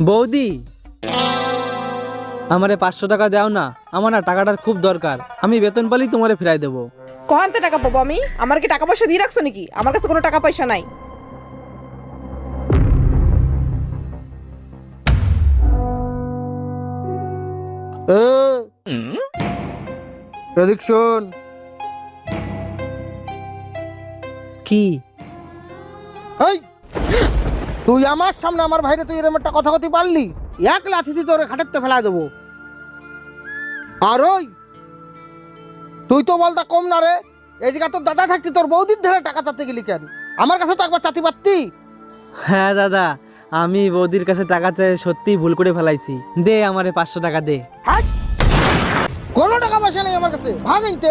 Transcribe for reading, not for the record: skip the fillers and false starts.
বৌদি, আমারে 500 টাকা দাও না, আমার না টাকাটার খুব দরকার। আমি বেতন পালি তোমারে ফিরাই দেবো। কহানতে টাকা পাবো আমি? আমার কি টাকা পয়সা দিয়ে রাখছো নাকি? আমার কাছে কোনো টাকা পয়সা নাই। এদিক শোন, কি? এই তুই আমার সামনে আমার ভাইরে তুই এরকম একটা কথা কথি পারলি? এক লাথি দিয়ে তোরে খাটেতে ফেলা দেবো। আর ওই তুই তো বলতা কম না রে, এই জায়গা তোর দাদা থাকতি তোর বৌদির ধরে টাকা চাতে গেলি কেন? আমার কাছে তো একবার চাতি পারতি। হ্যাঁ দাদা, আমি বৌদির কাছে টাকা চাই সত্যিই ভুল করে ফেলাইছি। দে আমারে 500 টাকা দে। হাট! কোনো টাকা পয়সা নেই আমার কাছে, ভাগ আনতে।